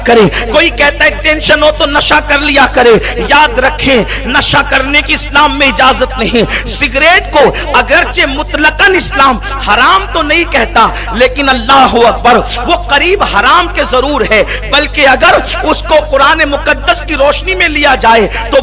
کریں. کوئی کہتا ہے ٹینشن ہو تو نشہ کر لیا کرے. یاد رکھیں نشہ کرنے کی اسلام میں اجازت نہیں. سگریٹ کو اگرچہ مطلقاً اسلام حرام تو نہیں کہتا لیکن اللہ اکبر وہ قریب حرام کے ضرور ہے, بلکہ اگر اس کو قرآن مقدس کی روشنی میں لیا جائے تو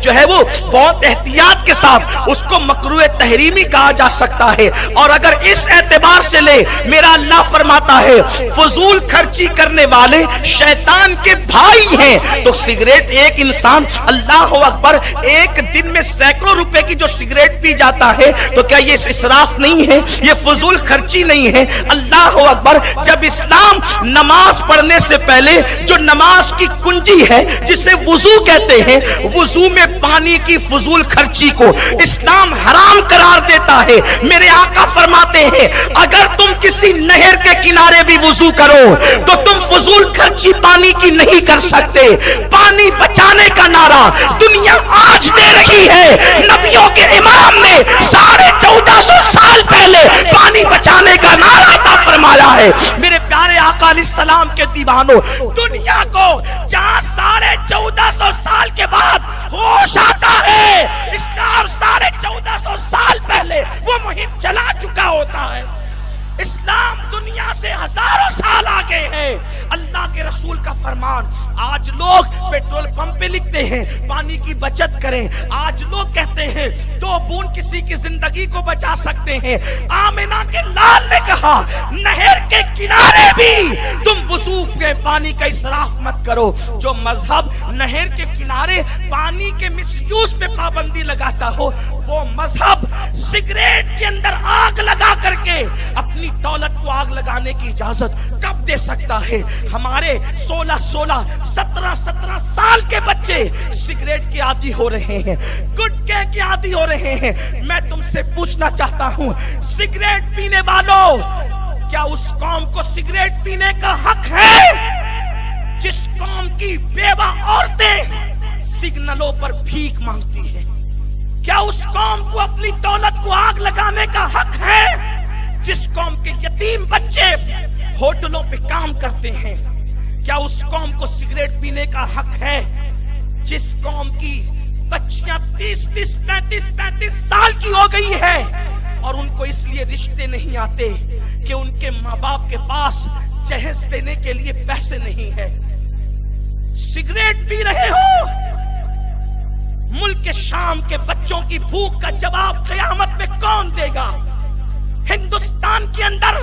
جو ہے وہ بہت احتیاط کے ساتھ اس کو مکروہ تحریمی کہا جا سکتا ہے. اور اگر اس اعتبار سے لے, میرا اللہ فرماتا ہے فضول خرچی کرنے والے شیطان کے بھائی ہیں. تو سگریٹ ایک انسان اللہ اکبر ایک دن میں سینکڑوں روپے کی جو سگریٹ پی جاتا ہے تو کیا یہ اسراف نہیں ہے؟ یہ فضول خرچی نہیں ہے؟ اللہ اکبر. جب اسلام نماز پڑھنے سے پہلے جو نماز کی کنجی ہے جسے وضو کہتے ہیں, وضو میں پانی کی فضول خرچی کو اسلام حرام قرار دیتا ہے. میرے آقا فرماتے ہیں اگر تم کسی نہر کے کنارے بھی وضو کرو تو تم فضول خرچی پانی کی نہیں کر سکتے. پانی بچانے کا نعرہ دنیا آج دے رہی ہے. نبیوں کے امام نے 1450 سال پہلے پانی بچانے کا نعرہ عطا فرمایا ہے. میرے پیارے آقا علیہ السلام کے دیوانوں, دنیا کو جہاں 1450 سال کے بعد ہوش آتا ہے, اسلام 1450 سال پہلے وہ مہم چلا چکا ہوتا ہے. اسلام دنیا سے ہزاروں سال آگے ہے. اللہ کے رسول کا فرمان, آج لوگ پیٹرول پمپ پہ لکھتے ہیں پانی کی بچت کریں. آج لوگ کہتے ہیں 2 بوند کسی کی زندگی کو بچا سکتے ہیں. آمنہ کے لال نے کہا نہر کے کنارے بھی تم وضو کے پانی کا اسراف مت کرو. جو مذہب نہر کے کنارے پانی کے مس یوز پہ پابندی لگاتا ہو, وہ مذہب سگریٹ کے اندر آگ لگا کر کے اپنی دولت کو آگ لگانے کی اجازت کب دے سکتا ہے؟ ہمارے 16 17 سال کے بچے سگریٹ کے عادی ہو رہے ہیں, گٹکے کے عادی ہو رہے ہیں. میں تم سے پوچھنا چاہتا ہوں, سگریٹ پینے والوں, کیا اس قوم کو سگریٹ پینے کا حق ہے جس قوم کی بیوہ عورتیں سگنلوں پر بھیک مانگتی ہیں؟ کیا اس قوم کو اپنی دولت کو آگ لگانے کا حق ہے جس قوم کے یتیم بچے ہوٹلوں پہ کام کرتے ہیں؟ کیا اس قوم کو سگریٹ پینے کا حق ہے جس قوم کی بچیاں 30-35 سال کی ہو گئی ہے اور ان کو اس لیے رشتے نہیں آتے کہ ان کے ماں باپ کے پاس جہیز دینے کے لیے پیسے نہیں ہے؟ سگریٹ پی رہے ہو, ملک شام کے بچوں کی بھوک کا جواب قیامت میں کون دے گا؟ ہندوستان کے اندر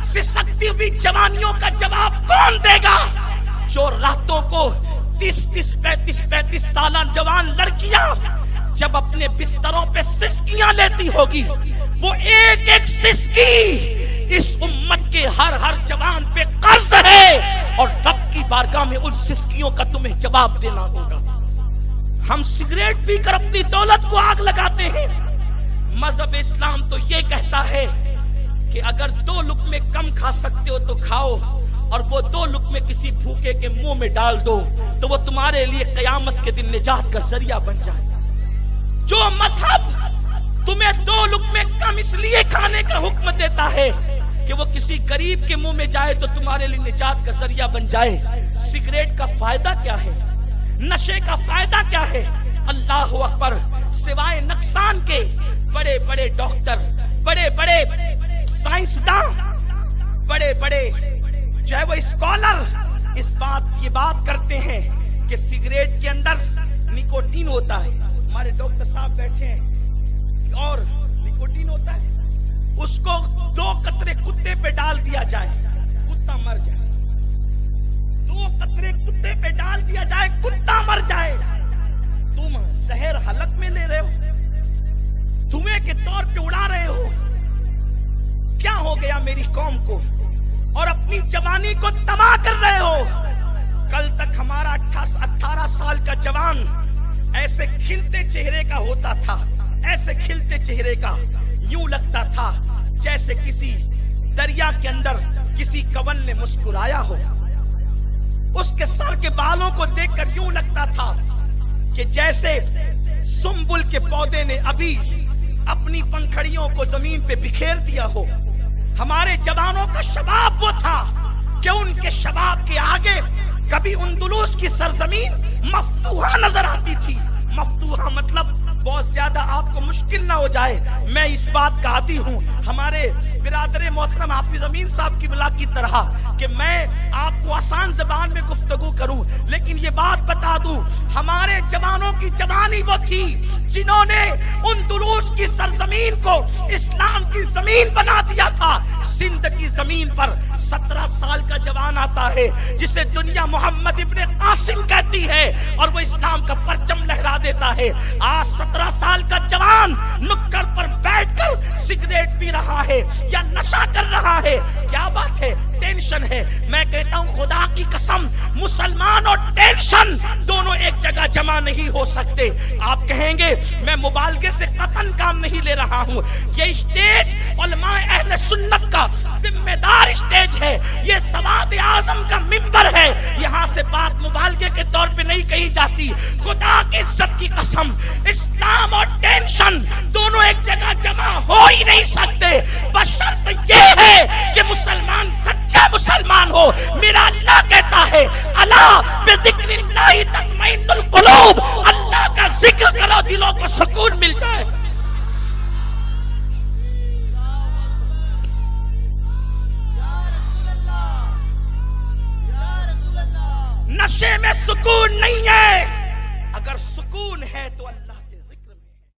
سسکتی ہوئی جوانیوں کا جواب کون دے گا؟ جو راتوں کو 30-35 سالہ جوان لڑکیاں جب اپنے بستروں پہ سسکیاں لیتی ہوگی, وہ ایک ایک سسکی اس امت کے ہر جوان پہ قرض ہے اور رب کی بارگاہ میں ان سسکیوں کا تمہیں جواب دینا ہوگا. ہم سگریٹ پی کر اپنی دولت کو آگ لگاتے ہیں. مذہب اسلام تو یہ کہتا ہے کہ اگر 2 لقمے کم کھا سکتے ہو تو کھاؤ, اور وہ 2 لقمے کسی بھوکے کے منہ میں ڈال دو تو وہ تمہارے لیے قیامت کے دن نجات کا ذریعہ بن جائے. جو مذہب تمہیں 2 لقمے کم اس لیے کھانے کا حکم دیتا ہے کہ وہ کسی غریب کے منہ میں جائے تو تمہارے لیے نجات کا ذریعہ بن جائے, سگریٹ کا فائدہ کیا ہے؟ نشے کا فائدہ کیا ہے؟ اللہ اکبر. سوائے نقصان کے بڑے بڑے ڈاکٹر, بڑے بڑے سائنسداں, بڑے بڑے جو ہے وہ اسکالر یہ بات کرتے ہیں کہ سگریٹ کے اندر نکوٹین ہوتا ہے. ہمارے ڈاکٹر صاحب بیٹھے ہیں, اور نکوٹین ہوتا ہے, اس کو 2 قطرے کتے پہ ڈال دیا جائے, کتا مر جائے. 2 قطرے کتے پہ ڈال دیا جائے, کتا مر جائے. تم زہر حلق میں لے رہے ہو, دھوئیں کے طور پہ اڑا رہے ہو. کیا ہو گیا میری قوم کو؟ اور اپنی جوانی کو تباہ کر رہے ہو. کل تک ہمارا 18 سال کا جوان ایسے کھلتے چہرے کا ہوتا تھا, ایسے کھلتے چہرے کا, یوں لگتا تھا جیسے کسی دریا کے اندر کسی کون نے مسکرایا ہو. اس کے سر کے بالوں کو دیکھ کر یوں لگتا تھا کہ جیسے سنبل کے پودے نے ابھی اپنی پنکھڑیوں کو زمین پہ بکھیر دیا ہو. ہمارے جوانوں کا شباب وہ تھا کہ ان کے شباب کے آگے کبھی اندلس کی سرزمین مفتوحہ نظر آتی تھی. مفتوحہ مطلب بہت زیادہ آپ کو مشکل نہ ہو جائے. میں اس بات کا عادی ہوں ہمارے برادر محترم حافظ امین صاحب کی بلا کی طرح کہ میں آپ کو آسان زبان میں گفتگو کروں، لیکن یہ بات بتا دوں ہمارے جوانوں کی جوانی وہ تھی جنہوں نے اندلس کی سرزمین کو اسلام کی زمین بنا دیا تھا. سندھ کی زمین پر 17 سال کا جوان آتا ہے جسے دنیا محمد ابن قاسم کہتی ہے اور وہ اسلام کا پرچم لہرا دیتا ہے. آج 17 سال کا جوان نکڑ پر بیٹھ کر سگریٹ پی رہا ہے یا نشہ کر رہا ہے. کیا بات ہے؟ ٹینشن ہے. میں کہتا ہوں خدا کی قسم مسلمان اور ٹینشن دونوں ایک جگہ جمع نہیں ہو سکتے. آپ کہیں گے میں مبالغے سے قطعاً کام نہیں لے رہا ہوں. یہ اسٹیج علماء اہل سنت کا ذمہ دار اسٹیج ہے. یہ سواد اعظم کا منبر ہے. یہاں سے بات مبالغے کے طور پہ نہیں کہی جاتی. خدا کی عزت کی قسم اسلام اور ٹینشن دونوں ایک جگہ جمع ہو ہی نہیں سکتے. بشرط یہ ہے کہ مسلمان سچا مسلمان ہو. میرا اللہ کہتا ہے الا بذکر اللہ تطمئن القلوب. اللہ کا ذکر کرو دلوں کو سکون مل جائے. نشے میں سکون نہیں ہے.